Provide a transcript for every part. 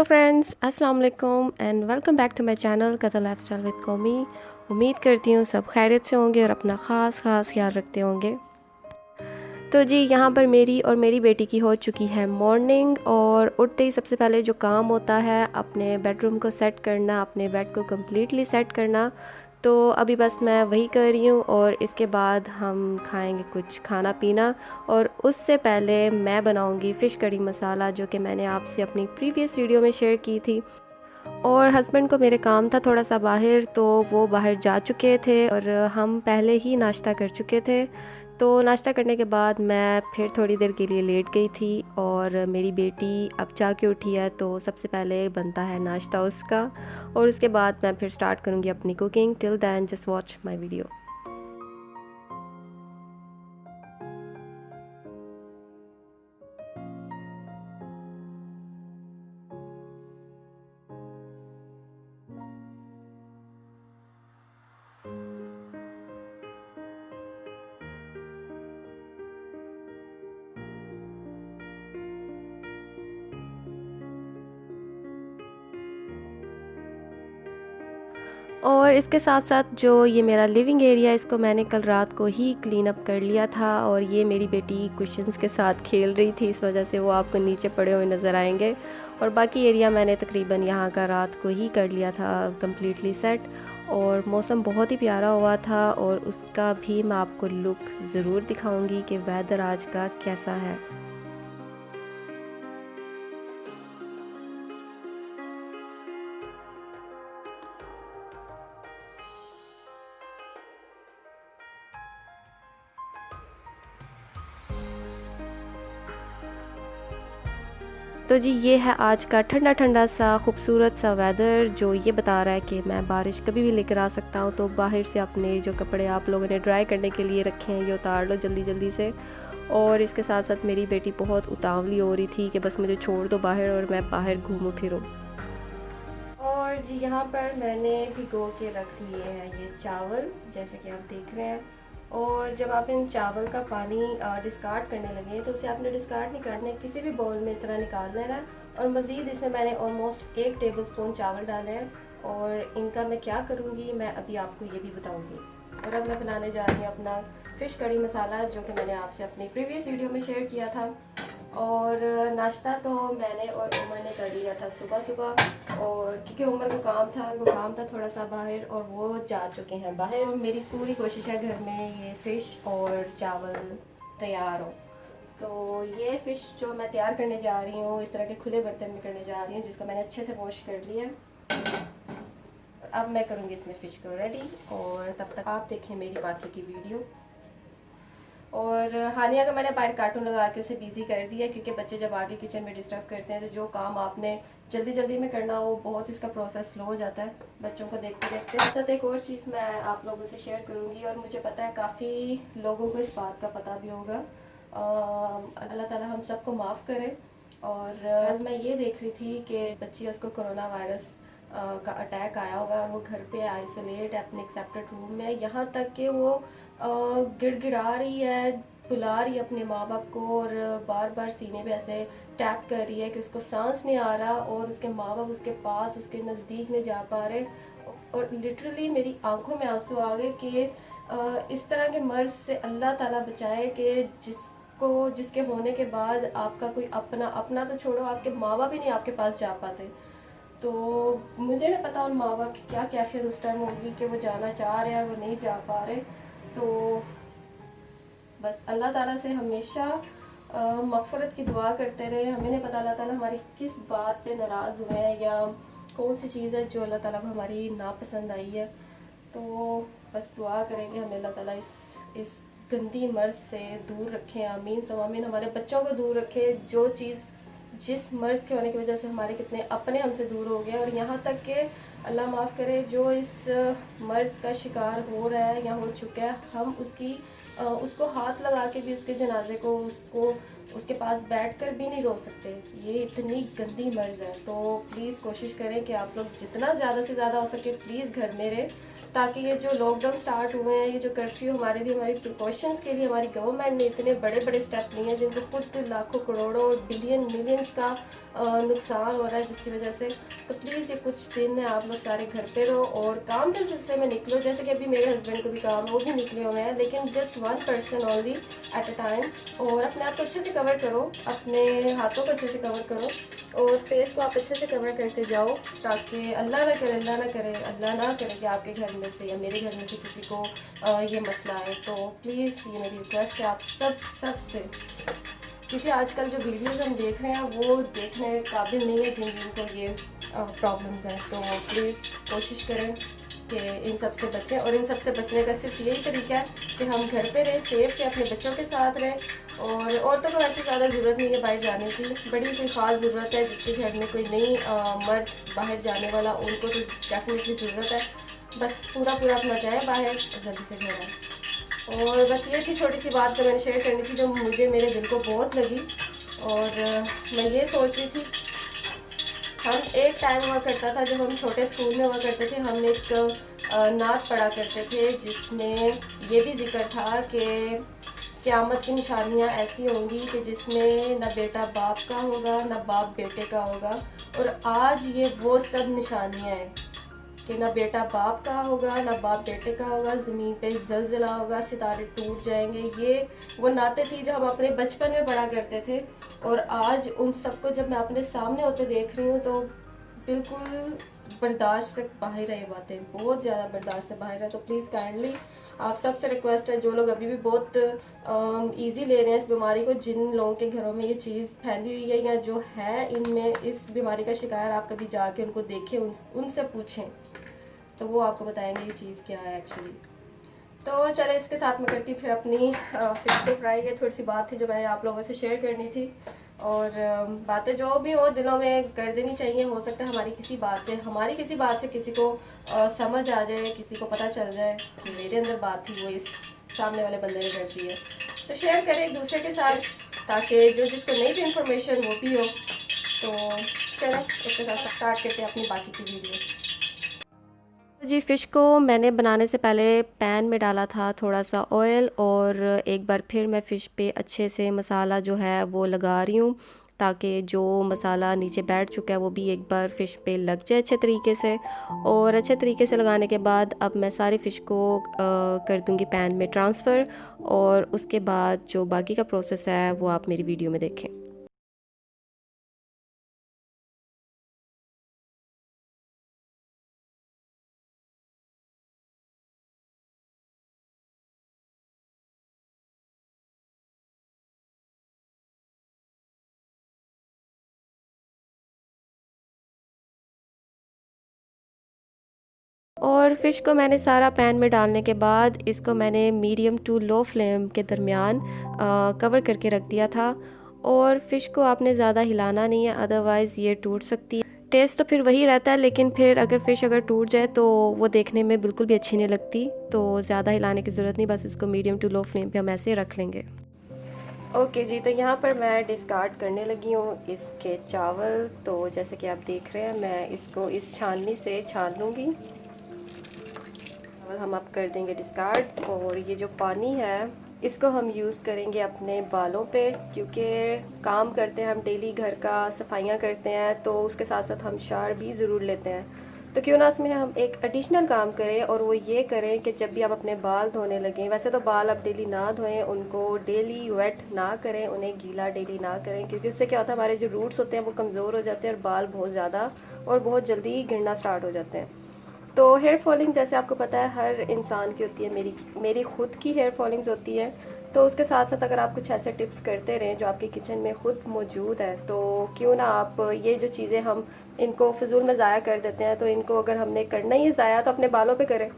Friends, अस्सलाम वालेकुम and welcome back to my channel Katha lifestyle with Qaumi. उम्मीद करती हूँ सब खैरियत से होंगे और अपना ख़ास ख्याल रखते होंगे। तो जी, यहाँ पर मेरी और मेरी बेटी की हो चुकी है मॉर्निंग, और उठते ही सबसे पहले जो काम होता है अपने बेडरूम को सेट करना, अपने बेड को कम्प्लीटली सेट करना। तो अभी बस मैं वही कर रही हूँ और इसके बाद हम खाएंगे कुछ खाना पीना। और उससे पहले मैं बनाऊंगी फ़िश कड़ी मसाला, जो कि मैंने आपसे अपनी प्रीवियस वीडियो में शेयर की थी। और हस्बैंड को मेरे काम था थोड़ा सा बाहर, तो वो बाहर जा चुके थे और हम पहले ही नाश्ता कर चुके थे। तो नाश्ता करने के बाद मैं फिर थोड़ी देर के लिए लेट गई थी, और मेरी बेटी अब जाके उठी है तो सबसे पहले बनता है नाश्ता उसका, और उसके बाद मैं फिर स्टार्ट करूँगी अपनी cooking. Till than just watch my video. और इसके साथ साथ जो ये मेरा लिविंग एरिया, इसको मैंने कल रात को ही क्लीन अप कर लिया था। और ये मेरी बेटी कुशन्स के साथ खेल रही थी, इस वजह से वो आपको नीचे पड़े हुए नज़र आएंगे। और बाकी एरिया मैंने तकरीबन यहाँ का रात को ही कर लिया था कम्प्लीटली सेट। और मौसम बहुत ही प्यारा हुआ था, और उसका भी मैं आपको लुक ज़रूर दिखाऊंगी कि वेदर आज का कैसा है। तो जी, ये है आज का ठंडा ठंडा सा खूबसूरत सा वेदर, जो ये बता रहा है कि मैं बारिश कभी भी लेकर आ सकता हूँ। तो बाहर से अपने जो कपड़े आप लोगों ने ड्राई करने के लिए रखे हैं, ये उतार लो जल्दी जल्दी से। और इसके साथ साथ मेरी बेटी बहुत उतावली हो रही थी कि बस मुझे छोड़ दो बाहर और मैं बाहर घूमूं फिरूं। और जी, यहाँ पर मैंने भिगो के रख लिए हैं ये चावल, जैसे कि आप देख रहे हैं। और जब आप इन चावल का पानी डिस्कार्ड करने लगे तो उसे आपने डिस्कार्ड नहीं करना है, किसी भी बाउल में इस तरह निकाल लेना है। और मज़ीद इसमें मैंने ऑलमोस्ट 1 टेबलस्पून चावल डाले हैं, और इनका मैं क्या करूँगी मैं अभी आपको ये भी बताऊँगी। और अब मैं बनाने जा रही हूँ अपना फ़िश कड़ी मसाला, जो कि मैंने आपसे अपनी प्रीवियस वीडियो में शेयर किया था। और नाश्ता तो मैंने और उमर ने कर लिया था सुबह सुबह, और क्योंकि उमर को काम था थोड़ा सा बाहर, और वो जा चुके हैं बाहर। मेरी पूरी कोशिश है घर में ये फ़िश और चावल तैयार हो। तो ये फ़िश जो मैं तैयार करने जा रही हूँ, इस तरह के खुले बर्तन में करने जा रही हूँ, जिसको मैंने अच्छे से वॉश कर लिया। अब मैं करूँगी इसमें फ़िश को रेडी, और तब तक आप देखें मेरी बाकी की वीडियो। और हानिया का मैंने बाहर कार्टून लगा के उसे बिजी कर दिया, क्योंकि बच्चे जब आगे किचन में डिस्टर्ब करते हैं तो जो काम आपने जल्दी जल्दी में करना हो, बहुत इसका प्रोसेस स्लो हो जाता है बच्चों को देखते देखते। साथ एक और चीज़ मैं आप लोगों से शेयर करूंगी, और मुझे पता है काफ़ी लोगों को इस बात का पता भी होगा। अल्लाह ताला हम सबको माफ़ करे। और मैं ये देख रही थी कि बच्ची, उसको कोरोना वायरस का अटैक आया हुआ है, और वो घर पे आइसोलेट है अपने एक सेपरेट रूम में। यहाँ तक कि वो गिड़गिड़ा रही है, बुला रही है अपने माँ बाप को, और बार बार सीने पे ऐसे टैप कर रही है कि उसको सांस नहीं आ रहा, और उसके माँ बाप उसके पास, उसके नज़दीक नहीं जा पा रहे। और लिटरली मेरी आंखों में आंसू आ गए कि इस तरह के मर्ज से अल्लाह ताला बचाए, कि जिसके होने के बाद आपका कोई अपना तो छोड़ो, आपके माँ बाप ही नहीं आपके पास जा पाते। तो मुझे नहीं पता उन माँ बाप की क्या कैफियत उस टाइम होगी कि वो जाना चाह रहे हैं और वो नहीं जा पा रहे। तो बस अल्लाह ताला से हमेशा मग़फ़िरत की दुआ करते रहे। हमें नहीं पता अल्लाह ताला हमारी किस बात पे नाराज़ हुए हैं, या कौन सी चीज़ है जो अल्लाह ताला को हमारी नापसंद आई है। तो बस दुआ करेंगे हमें अल्लाह ताला इस गंदी मर्ज से दूर रखें। आमीन सो आमीन। हमारे बच्चों को दूर रखें, जो चीज़ जिस मर्ज़ के होने की वजह से हमारे कितने अपने हमसे दूर हो गए। और यहाँ तक कि अल्लाह माफ़ करे, जो इस मर्ज़ का शिकार हो रहा है या हो चुका है, हम उसको हाथ लगा के भी उसके जनाजे को उसके पास बैठकर भी नहीं रो सकते। ये इतनी गंदी मर्ज़ है। तो प्लीज़ कोशिश करें कि आप लोग जितना ज़्यादा से ज़्यादा हो सके प्लीज़ घर में रहें, ताकि ये जो लॉकडाउन स्टार्ट हुए हैं, ये जो कर्फ्यू हमारे लिए, हमारी प्रिकॉशंस के लिए हमारी गवर्नमेंट ने इतने बड़े बड़े स्टेप लिए हैं जिनको खुद लाखों करोड़ों बिलियन मिलियंस का नुकसान हो रहा है जिसकी वजह से। तो प्लीज़ ये कुछ दिन है, आप लोग सारे घर पे रहो और काम के सिलसिले में निकलो। जैसे कि अभी मेरे हस्बैंड को भी काम है, वो भी निकले हुए हैं, लेकिन just 1 person only at a time. और अपने आप को अच्छे से कवर करो, अपने हाथों को अच्छे से कवर करो और फेस को आप अच्छे से कवर करते जाओ, ताकि अल्लाह ना करे, अल्लाह ना करे, अल्लाह ना करे कि आपके घर में से या मेरे घर में से किसी को ये मसला है। तो प्लीज़ ये मेरी रिक्वेस्ट है आप सब से, क्योंकि आजकल जो वीडियोज़ हम देख रहे हैं वो देखने काबिल नहीं है जिनको ये प्रॉब्लम्स हैं। तो प्लीज़ कोशिश करें कि इन सब से बचें, और इन सब से बचने का सिर्फ यही तरीका है कि हम घर पे रहें, सेफ के अपने बच्चों के साथ रहें। और औरतों को वैसे ज़्यादा ज़रूरत नहीं है बाहर जाने की, बड़ी कोई ख़ास ज़रूरत है जिसके घर में कोई नहीं मर्द बाहर जाने वाला, उनको तो डेफिनेटली ज़रूरत है। बस पूरा अपना जाए बाहर और जल्दी से घर आए। और बस ये थी छोटी सी बात जो मैंने शेयर करनी थी, जो मुझे मेरे दिल को बहुत लगी। और मैं ये सोच रही थी, हम एक टाइम हुआ करता था जब हम छोटे स्कूल में हुआ करते थे, हम एक नात पढ़ा करते थे जिसमें ये भी जिक्र था कि क़यामत की निशानियाँ ऐसी होंगी कि जिसमें ना बेटा बाप का होगा ना बाप बेटे का होगा। और आज ये वो सब निशानियाँ हैं कि ना बेटा बाप का होगा ना बाप बेटे का होगा, ज़मीन पे ज़लज़ला होगा, सितारे टूट जाएंगे। ये वो नाते थी जो हम अपने बचपन में पढ़ा करते थे, और आज उन सबको जब मैं अपने सामने होते देख रही हूँ तो बिल्कुल बर्दाश्त से बाहर है, ये बातें बहुत ज़्यादा बर्दाश्त से बाहर है। तो प्लीज़ काइंडली आप सबसे रिक्वेस्ट है, जो लोग अभी भी बहुत इजी ले रहे हैं इस बीमारी को, जिन लोगों के घरों में ये चीज़ फैली हुई है या जो है इनमें इस बीमारी का शिकार, आप कभी जाके उनको देखें, उनसे पूछें तो वो आपको बताएंगे ये चीज़ क्या है एक्चुअली। तो चले इसके साथ में करती फिर अपनी फिश फ्राई। ये थोड़ी सी बात थी जो मैंने आप लोगों से शेयर करनी थी। और बातें जो भी हो दिलों में कर देनी चाहिए। हो सकता है हमारी किसी बात से किसी को समझ आ जाए, किसी को पता चल जाए कि मेरे अंदर बात थी वो इस सामने वाले बंदे ने कर दी है। तो शेयर करें एक दूसरे के साथ, ताकि जो जिसको नई इन्फॉर्मेशन वो भी हो। तो चलो इसके साथ स्टार्ट करते हैं अपनी बाकी की वीडियो। जी, फ़िश को मैंने बनाने से पहले पैन में डाला था थोड़ा सा ऑयल, और एक बार फिर मैं फ़िश पे अच्छे से मसाला जो है वो लगा रही हूँ, ताकि जो मसाला नीचे बैठ चुका है वो भी एक बार फ़िश पे लग जाए अच्छे तरीके से। और अच्छे तरीके से लगाने के बाद अब मैं सारी फ़िश को कर दूँगी पैन में ट्रांसफ़र, और उसके बाद जो बाकी का प्रोसेस है वो आप मेरी वीडियो में देखें। और फ़िश को मैंने सारा पैन में डालने के बाद इसको मैंने मीडियम टू लो फ्लेम के दरमियान कवर करके रख दिया था। और फ़िश को आपने ज़्यादा हिलाना नहीं है, अदरवाइज़ ये टूट सकती है। टेस्ट तो फिर वही रहता है, लेकिन फिर अगर फ़िश अगर टूट जाए तो वो देखने में बिल्कुल भी अच्छी नहीं लगती। तो ज़्यादा हिलाने की ज़रूरत नहीं, बस इसको मीडियम टू लो फ्लेम पे हम ऐसे रख लेंगे। ओके जी, तो यहाँ पर मैं डिस्कार्ड करने लगी हूँ इसके चावल। तो जैसे कि आप देख रहे हैं, मैं इसको इस छाननी से छान लूँगी। हम अब कर देंगे डिस्कार्ड। और ये जो पानी है इसको हम यूज़ करेंगे अपने बालों पे, क्योंकि काम करते हैं हम डेली, घर का सफाइयाँ करते हैं, तो उसके साथ साथ हम शावर भी ज़रूर लेते हैं। तो क्यों ना इसमें हम एक एडिशनल काम करें, और वो ये करें कि जब भी आप अपने बाल धोने लगें, वैसे तो बाल आप डेली ना धोएं, उनको डेली वेट ना करें, उन्हें गीला डेली ना करें, क्योंकि उससे क्या होता है हमारे जो रूट्स होते हैं वो कमज़ोर हो जाते हैं और बाल बहुत ज़्यादा और बहुत जल्दी गिरना स्टार्ट हो जाते हैं। तो हेयर फॉलिंग जैसे आपको पता है हर इंसान की होती है, मेरी खुद की हेयर फॉलिंग्स होती है। तो उसके साथ साथ अगर आप कुछ ऐसे टिप्स करते रहें जो आपके किचन में खुद मौजूद है, तो क्यों ना आप ये जो चीज़ें हम इनको फिजूल में ज़ाया कर देते हैं, तो इनको अगर हमने करना ही है ज़ाया तो अपने बालों पे करें।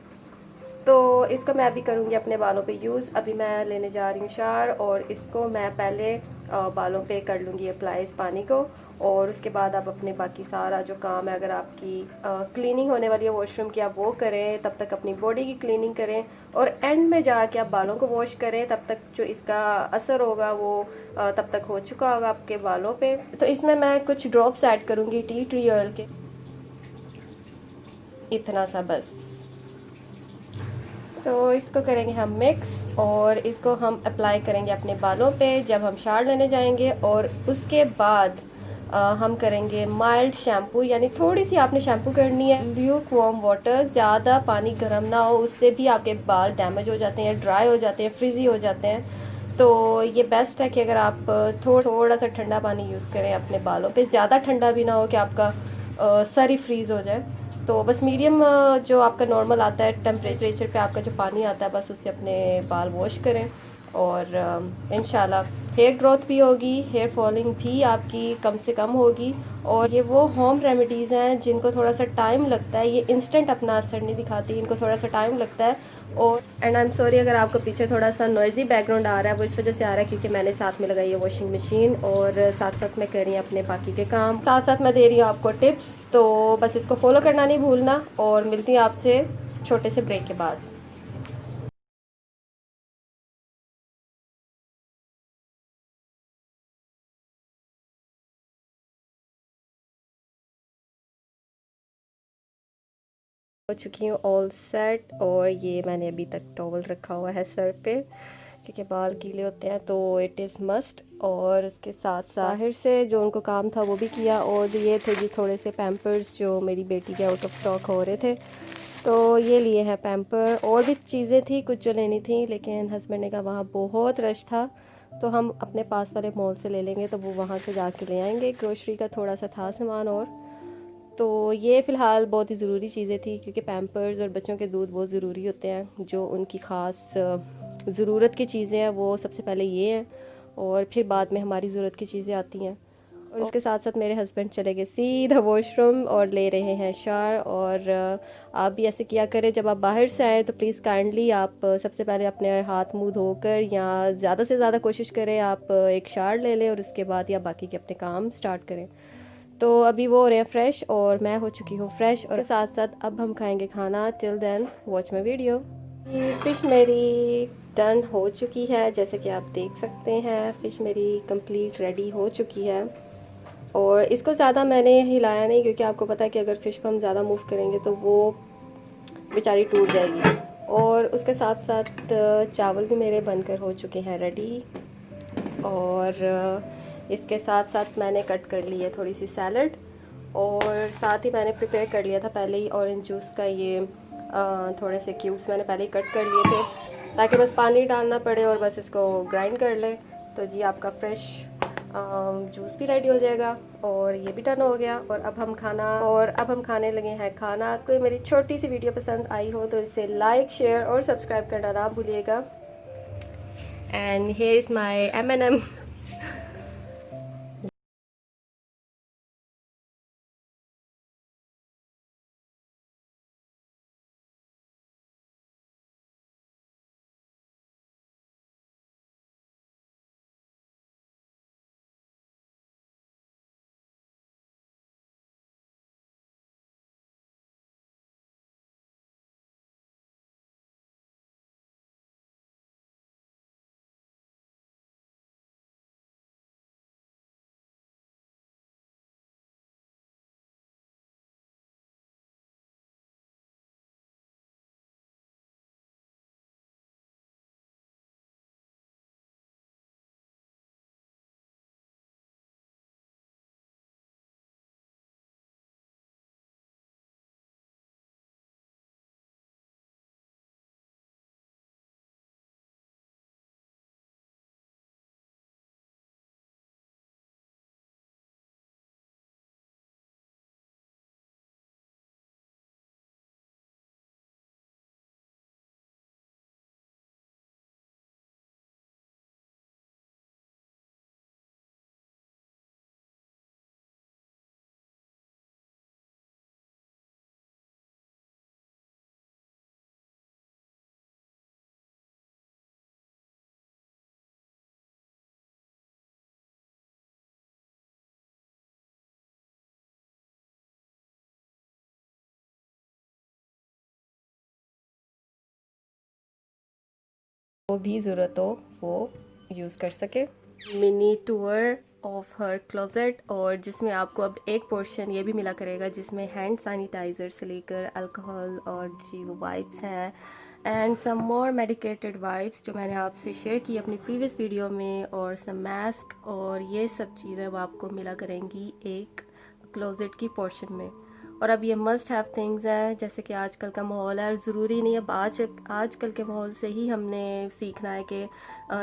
तो इसको मैं अभी करूँगी अपने बालों पे यूज़। अभी मैं लेने जा रही हूँ शावर, और इसको मैं पहले बालों पे कर लूँगी अप्लाई इस पानी को। और उसके बाद आप अपने बाकी सारा जो काम है, अगर आपकी क्लीनिंग होने वाली है वॉशरूम की, आप वो करें, तब तक अपनी बॉडी की क्लीनिंग करें, और एंड में जाके आप बालों को वॉश करें। तब तक जो इसका असर होगा वो तब तक हो चुका होगा आपके बालों पे। तो इसमें मैं कुछ ड्रॉप्स ऐड करूँगी टी ट्री ऑयल के, इतना सा बस। तो इसको करेंगे हम मिक्स और इसको हम अप्लाई करेंगे अपने बालों पे जब हम शावर लेने जाएंगे। और उसके बाद हम करेंगे माइल्ड शैम्पू, यानी थोड़ी सी आपने शैम्पू करनी है। ल्यूक वार्म वाटर, ज़्यादा पानी गर्म ना हो, उससे भी आपके बाल डैमेज हो जाते हैं, ड्राई हो जाते हैं, फ्रिजी हो जाते हैं। तो ये बेस्ट है कि अगर आप थोड़ा सा ठंडा पानी यूज़ करें अपने बालों पे, ज़्यादा ठंडा भी ना हो कि आपका सर ही फ्रीज़ हो जाए। तो बस मीडियम जो आपका नॉर्मल आता है टेम्परेचर पे आपका जो पानी आता है, बस उससे अपने बाल वॉश करें और इंशाल्लाह हेयर ग्रोथ भी होगी, हेयर फॉलिंग भी आपकी कम से कम होगी। और ये वो होम रेमेडीज़ हैं जिनको थोड़ा सा टाइम लगता है, ये इंस्टेंट अपना असर नहीं दिखाती, इनको थोड़ा सा टाइम लगता है। और एंड आई एम सॉरी अगर आपको पीछे थोड़ा सा नॉइजी बैकग्राउंड आ रहा है, वो इस वजह से आ रहा है क्योंकि मैंने साथ में लगाई है वॉशिंग मशीन और साथ साथ मैं कर रही हूँ अपने बाकी के काम, साथ साथ मैं दे रही हूँ आपको टिप्स। तो बस इसको फॉलो करना नहीं भूलना और मिलती हूँ आपसे छोटे से ब्रेक के बाद। हो चुकी हूँ ऑल सेट और ये मैंने अभी तक टॉवल रखा हुआ है सर पे क्योंकि बाल गीले होते हैं, तो इट इज़ मस्ट। और उसके साथ बाहर से जो उनको काम था वो भी किया। और ये थे जी थोड़े से पैम्पर्स जो मेरी बेटी के आउट ऑफ स्टॉक हो रहे थे, तो ये लिए हैं पैम्पर। और भी चीज़ें थी कुछ जो लेनी थी, लेकिन हस्बैंड ने कहा वहाँ बहुत रश था तो हम अपने पास वाले मॉल से ले लेंगे, तो वो वहाँ से जाके ले आएंगे। ग्रोसरी का थोड़ा सा था सामान। और तो ये फ़िलहाल बहुत ही ज़रूरी चीज़ें थी क्योंकि पैम्पर्स और बच्चों के दूध बहुत ज़रूरी होते हैं, जो उनकी ख़ास ज़रूरत की चीज़ें हैं वो सबसे पहले ये हैं और फिर बाद में हमारी ज़रूरत की चीज़ें आती हैं। और इसके साथ साथ मेरे हस्बैंड चले गए सीधा वॉशरूम और ले रहे हैं शावर। और आप भी ऐसे किया करें, जब आप बाहर से आएँ तो प्लीज़ काइंडली आप सबसे पहले अपने हाथ मुंह धोकर या ज़्यादा से ज़्यादा कोशिश करें आप एक शावर ले लें और उसके बाद या बाकी के अपने काम स्टार्ट करें। तो अभी वो हो रहे हैं फ्रेश और मैं हो चुकी हूँ फ्रेश और साथ साथ अब हम खाएंगे खाना। Till then watch my video. ये फ़िश मेरी डन हो चुकी है, जैसे कि आप देख सकते हैं फ़िश मेरी कंप्लीट रेडी हो चुकी है। और इसको ज़्यादा मैंने हिलाया नहीं क्योंकि आपको पता है कि अगर फ़िश को हम ज़्यादा मूव करेंगे तो वो बेचारी टूट जाएगी। और उसके साथ साथ चावल भी मेरे बनकर हो चुके हैं रेडी। और इसके साथ साथ मैंने कट कर ली है थोड़ी सी सैलड और साथ ही मैंने प्रिपेयर कर लिया था पहले ही ऑरेंज जूस का ये थोड़े से क्यूब्स मैंने पहले ही कट कर लिए थे ताकि बस पानी डालना पड़े और बस इसको ग्राइंड कर लें। तो जी आपका फ्रेश जूस भी रेडी हो जाएगा और ये भी डन हो गया। और अब हम खाने लगे हैं खाना। आपको मेरी छोटी सी वीडियो पसंद आई हो तो इसे लाइक शेयर और सब्सक्राइब करना ना भूलिएगा। And here is my M&M। वो भी ज़रूरत हो वो यूज़ कर सके। Mini tour of her closet और जिसमें आपको अब एक पोर्शन ये भी मिला करेगा जिसमें हैंड सैनिटाइज़र से लेकर अल्कोहल और जी वो वाइप्स हैं and some more medicated wipes जो मैंने आपसे शेयर की अपनी प्रीवियस वीडियो में, और सम मास्क, और ये सब चीज़ें अब आपको मिला करेंगी एक क्लोजेट की पोर्शन में। और अब ये मस्ट हैव थिंग्स हैं, जैसे कि आजकल का माहौल है और ज़रूरी नहीं अब आजकल के माहौल से ही हमने सीखना है कि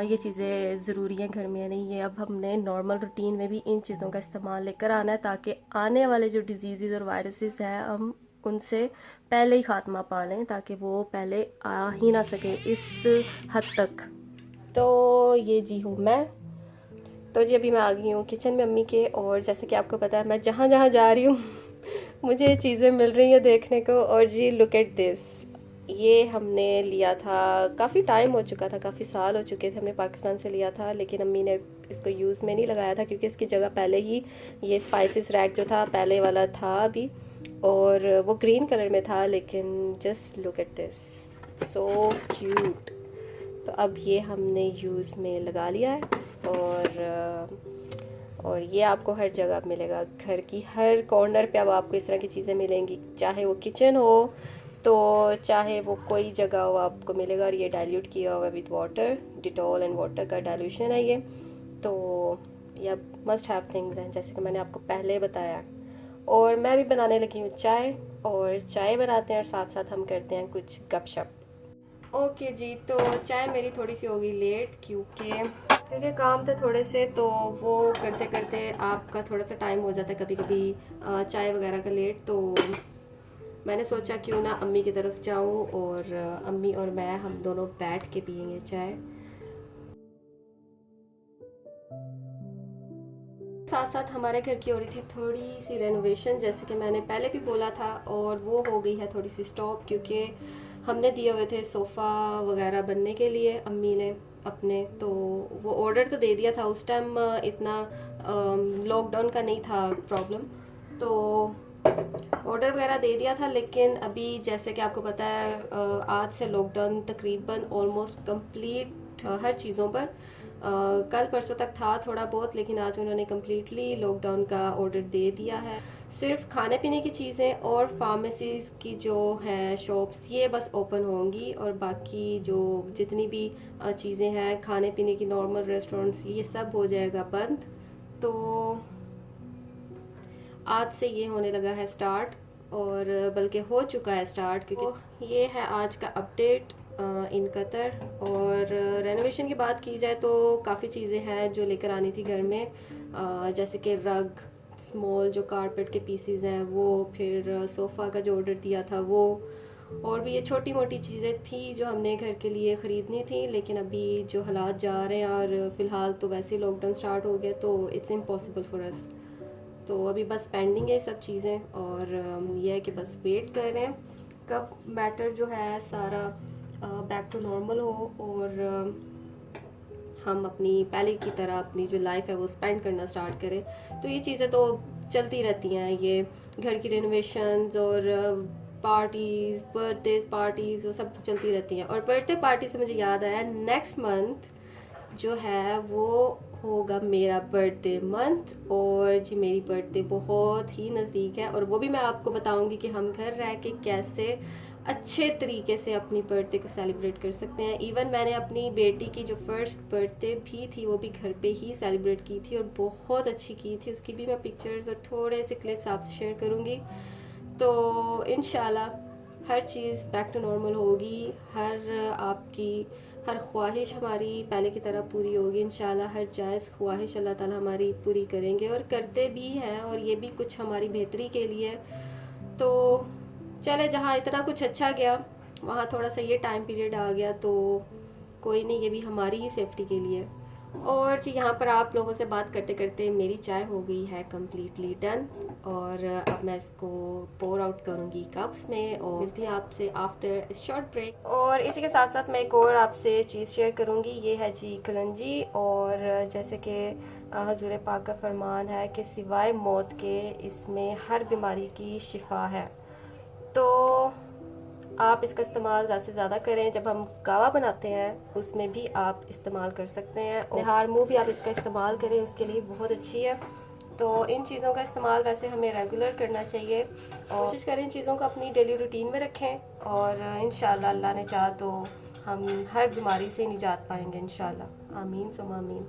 ये चीज़ें ज़रूरी हैं घर में, नहीं है। अब हमने नॉर्मल रूटीन में भी इन चीज़ों का इस्तेमाल लेकर आना है ताकि आने वाले जो डिजीज़ और वायरसेस हैं हम उनसे पहले ही खात्मा पा लें, ताकि वो पहले आ ही ना सके इस हद तक। तो ये जी हूँ मैं। तो जी अभी मैं आ गई हूँ किचन में अम्मी के, और जैसे कि आपको पता है मैं जहाँ जहाँ जा रही हूँ मुझे ये चीज़ें मिल रही हैं देखने को। और जी लुक एट दिस, ये हमने लिया था, काफ़ी टाइम हो चुका था, काफ़ी साल हो चुके थे, हमने पाकिस्तान से लिया था, लेकिन अम्मी ने इसको यूज़ में नहीं लगाया था क्योंकि इसकी जगह पहले ही ये स्पाइसेस रैक जो था पहले वाला था अभी, और वो ग्रीन कलर में था। लेकिन just look at this, so cute. तो अब ये हमने यूज़ में लगा लिया है, और ये आपको हर जगह मिलेगा, घर की हर कॉर्नर पे अब आपको इस तरह की चीज़ें मिलेंगी, चाहे वो किचन हो तो चाहे वो कोई जगह हो आपको मिलेगा। और ये डाइल्यूट किया हुआ है with water, Dettol and water का डाइल्यूशन है ये। तो ये मस्ट हैव थिंग्स हैं जैसे कि मैंने आपको पहले बताया। और मैं भी बनाने लगी हूँ चाय, और चाय बनाते हैं और साथ साथ हम करते हैं कुछ गपशप। ओके जी, तो चाय मेरी थोड़ी सी हो गई लेट क्योंकि काम थे थोड़े से, तो वो करते करते आपका थोड़ा सा टाइम हो जाता है कभी कभी चाय वगैरह का लेट। तो मैंने सोचा क्यों ना अम्मी की तरफ जाऊं, और अम्मी और मैं हम दोनों बैठ के पियेंगे चाय। साथ साथ हमारे घर की हो रही थी थोड़ी सी रेनोवेशन, जैसे कि मैंने पहले भी बोला था, और वो हो गई है थोड़ी सी स्टॉप क्योंकि हमने दिए हुए थे सोफ़ा वगैरह बनने के लिए अम्मी ने अपने। तो वो ऑर्डर तो दे दिया था उस टाइम, इतना लॉकडाउन का नहीं था प्रॉब्लम, तो ऑर्डर वगैरह दे दिया था। लेकिन अभी जैसे कि आपको पता है आज से लॉकडाउन तकरीबन ऑलमोस्ट कंप्लीट हर चीज़ों पर, कल परसों तक था थोड़ा बहुत, लेकिन आज उन्होंने कम्प्लीटली लॉकडाउन का ऑर्डर दे दिया है। सिर्फ खाने पीने की चीज़ें और फार्मेसीज़ की जो हैं शॉप्स ये बस ओपन होंगी, और बाकी जो जितनी भी चीज़ें हैं खाने पीने की नॉर्मल रेस्टोरेंट्स ये सब हो जाएगा बंद। तो आज से ये होने लगा है स्टार्ट, और बल्कि हो चुका है स्टार्ट, क्योंकि ये है आज का अपडेट इन कतर। और रेनोवेशन की बात की जाए तो काफ़ी चीज़ें हैं जो लेकर आनी थी घर में, जैसे कि रग, स्मॉल जो कारपेट के पीसीज हैं वो, फिर सोफ़ा का जो ऑर्डर दिया था वो, और भी ये छोटी मोटी चीज़ें थी जो हमने घर के लिए ख़रीदनी थी। लेकिन अभी जो हालात जा रहे हैं, और फ़िलहाल तो वैसे ही लॉकडाउन स्टार्ट हो गया, तो इट्स इम्पॉसिबल फॉर अस। तो अभी बस पेंडिंग है सब चीज़ें, और ये है कि बस वेट कर रहे हैं कब मैटर जो है सारा बैक टू नॉर्मल हो, और हम अपनी पहले की तरह अपनी जो लाइफ है वो स्पेंड करना स्टार्ट करें। तो ये चीज़ें तो चलती रहती हैं, ये घर की रेनोवेशंस और पार्टीज़, बर्थडे पार्टीज़, वो सब चलती रहती हैं। और बर्थडे पार्टी से मुझे याद आया, नेक्स्ट मंथ जो है वो होगा मेरा बर्थडे मंथ, और जी मेरी बर्थडे बहुत ही नज़दीक है, और वो भी मैं आपको बताऊंगी कि हम घर रह के कैसे अच्छे तरीके से अपनी बर्थडे को सेलिब्रेट कर सकते हैं। इवन मैंने अपनी बेटी की जो फर्स्ट बर्थडे भी थी वो भी घर पे ही सेलिब्रेट की थी, और बहुत अच्छी की थी। उसकी भी मैं पिक्चर्स और थोड़े से क्लिप्स आपसे शेयर करूँगी। तो इंशाल्लाह हर चीज़ बैक टू नॉर्मल होगी, आपकी हर ख्वाहिश हमारी पहले की तरह पूरी होगी इंशाल्लाह। हर जायज़ ख्वाहिश अल्लाह ताला हमारी पूरी करेंगे, और करते भी हैं, और ये भी कुछ हमारी बेहतरी के लिए। तो चले, जहाँ इतना कुछ अच्छा गया वहाँ थोड़ा सा ये टाइम पीरियड आ गया, तो कोई नहीं, ये भी हमारी ही सेफ्टी के लिए। और जी यहाँ पर आप लोगों से बात करते करते मेरी चाय हो गई है कम्प्लीटली डन, और अब मैं इसको पोर आउट करूँगी कप्स में, और मिलती हैं आपसे आफ्टर शॉर्ट ब्रेक। और इसी के साथ साथ मैं एक और आपसे चीज़ शेयर करूँगी, ये है जी कलंजी। और जैसे कि हजूर पाक का फरमान है कि सिवाय मौत के इसमें हर बीमारी की शिफा है। तो आप इसका इस्तेमाल ज़्यादा से ज़्यादा करें। जब हम कावा बनाते हैं उसमें भी आप इस्तेमाल कर सकते हैं, और निहार मुँह भी आप इसका इस्तेमाल करें, उसके लिए बहुत अच्छी है। तो इन चीज़ों का इस्तेमाल वैसे हमें रेगुलर करना चाहिए और कोशिश करें इन चीज़ों को अपनी डेली रूटीन में रखें और इंशाल्लाह अल्लाह ने चाहा तो हम हर बीमारी से निजात पाएंगे इंशाल्लाह। आमीन सुम आमीन।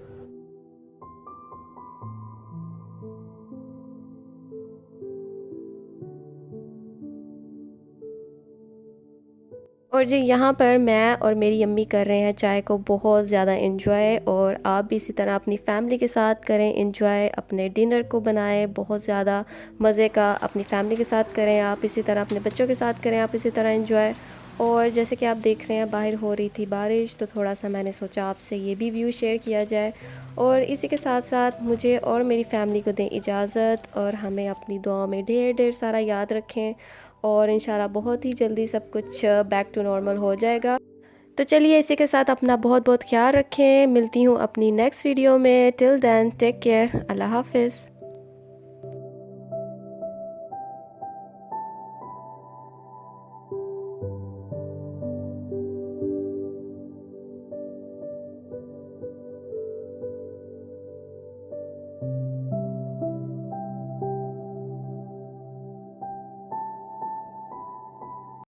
और जी यहाँ पर मैं और मेरी अम्मी कर रहे हैं चाय को बहुत ज़्यादा इन्जॉय, और आप भी इसी तरह अपनी फैमिली के साथ करें इन्जॉय, अपने डिनर को बनाएं बहुत ज़्यादा मज़े का, अपनी फैमिली के साथ करें आप इसी तरह, अपने बच्चों के साथ करें आप इसी तरह इन्जॉय। और जैसे कि आप देख रहे हैं बाहर हो रही थी बारिश, तो थोड़ा सा मैंने सोचा आपसे ये भी व्यू शेयर किया जाए। और इसी के साथ साथ मुझे और मेरी फैमिली को दें इजाज़त, और हमें अपनी दुआओं में ढेर ढेर सारा याद रखें, और इंशाल्लाह बहुत ही जल्दी सब कुछ बैक टू नॉर्मल हो जाएगा। तो चलिए इसी के साथ अपना बहुत बहुत ख्याल रखें, मिलती हूँ अपनी नेक्स्ट वीडियो में। टिल देन टेक केयर, अल्लाह हाफ़िज़।